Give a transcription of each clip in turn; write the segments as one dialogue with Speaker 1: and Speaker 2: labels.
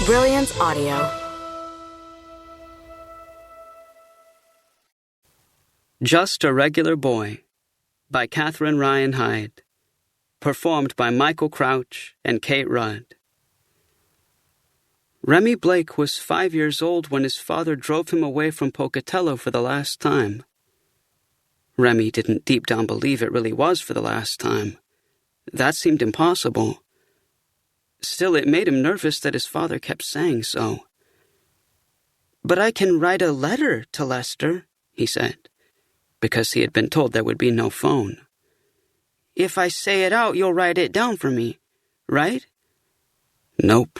Speaker 1: Brilliance Audio.
Speaker 2: Just a Regular Boy by Catherine Ryan Hyde. Performed by Michael Crouch and Kate Rudd. Remy Blake was 5 years old when his father drove him away from Pocatello for the last time. Remy didn't deep down believe it really was for the last time. That seemed impossible. Still, it made him nervous that his father kept saying so. "But I can write a letter to Lester," he said, because he had been told there would be no phone. "If I say it out, you'll write it down for me, right?" "Nope."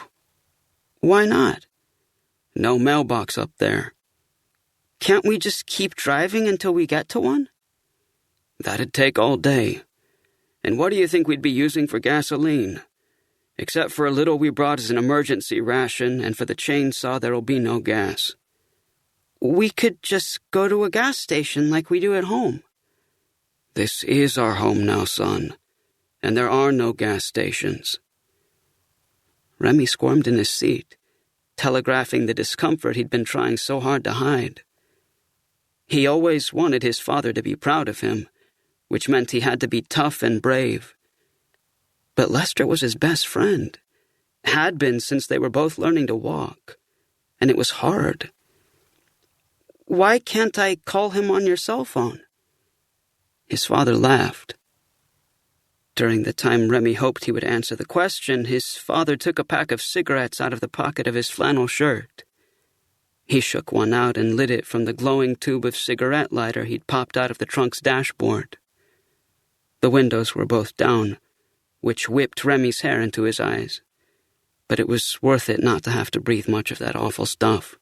Speaker 2: "Why not?" "No mailbox up there." "Can't we just keep driving until we get to one?" "That'd take all day. And what do you think we'd be using for gasoline? Except for a little we brought as an emergency ration, and for the chainsaw there'll be no gas." "We could just go to a gas station like we do at home." "This is our home now, son, and there are no gas stations." Remy squirmed in his seat, telegraphing the discomfort he'd been trying so hard to hide. He always wanted his father to be proud of him, which meant he had to be tough and brave. But Lester was his best friend, had been since they were both learning to walk, and it was hard. "Why can't I call him on your cell phone?" His father laughed. During the time Remy hoped he would answer the question, his father took a pack of cigarettes out of the pocket of his flannel shirt. He shook one out and lit it from the glowing tube of cigarette lighter he'd popped out of the trunk's dashboard. The windows were both down, which whipped Remy's hair into his eyes, but it was worth it not to have to breathe much of that awful stuff.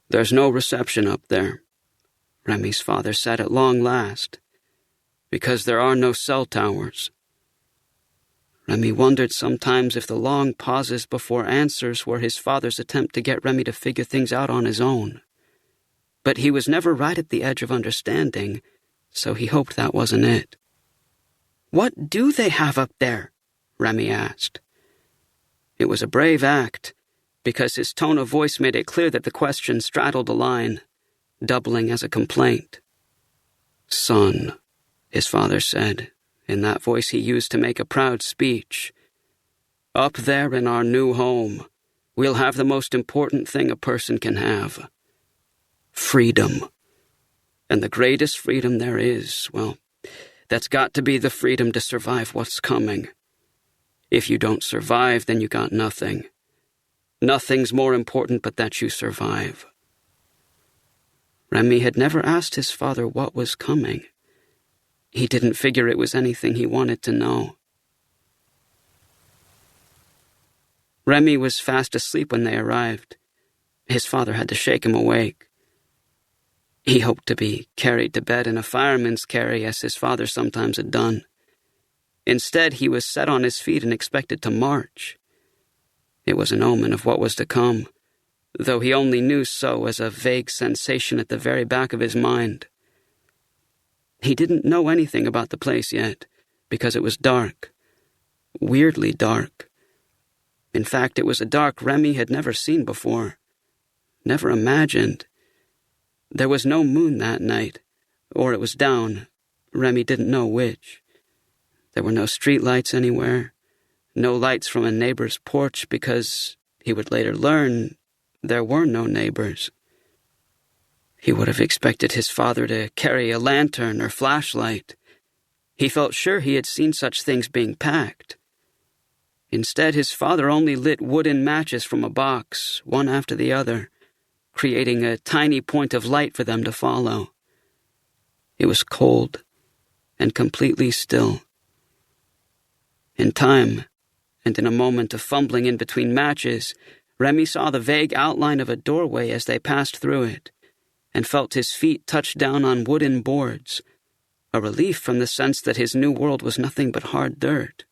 Speaker 2: "There's no reception up there," Remy's father said at long last, "because there are no cell towers." Remy wondered sometimes if the long pauses before answers were his father's attempt to get Remy to figure things out on his own. But he was never right at the edge of understanding, so he hoped that wasn't it. "What do they have up there?" Remy asked. It was a brave act, because his tone of voice made it clear that the question straddled a line, doubling as a complaint. "Son," his father said, in that voice he used to make a proud speech, "up there in our new home, we'll have the most important thing a person can have. Freedom. And the greatest freedom there is, well, that's got to be the freedom to survive what's coming. If you don't survive, then you got nothing. Nothing's more important but that you survive." Remy had never asked his father what was coming. He didn't figure it was anything he wanted to know. Remy was fast asleep when they arrived. His father had to shake him awake. He hoped to be carried to bed in a fireman's carry, as his father sometimes had done. Instead, he was set on his feet and expected to march. It was an omen of what was to come, though he only knew so as a vague sensation at the very back of his mind. He didn't know anything about the place yet, because it was dark. Weirdly dark. In fact, it was a dark Remy had never seen before. Never imagined. There was no moon that night, or it was down. Remy didn't know which. There were no streetlights anywhere, no lights from a neighbor's porch, because, he would later learn, there were no neighbors. He would have expected his father to carry a lantern or flashlight. He felt sure he had seen such things being packed. Instead, his father only lit wooden matches from a box, one after the other, creating a tiny point of light for them to follow. It was cold and completely still. In time, and in a moment of fumbling in between matches, Remy saw the vague outline of a doorway as they passed through it, and felt his feet touch down on wooden boards, a relief from the sense that his new world was nothing but hard dirt.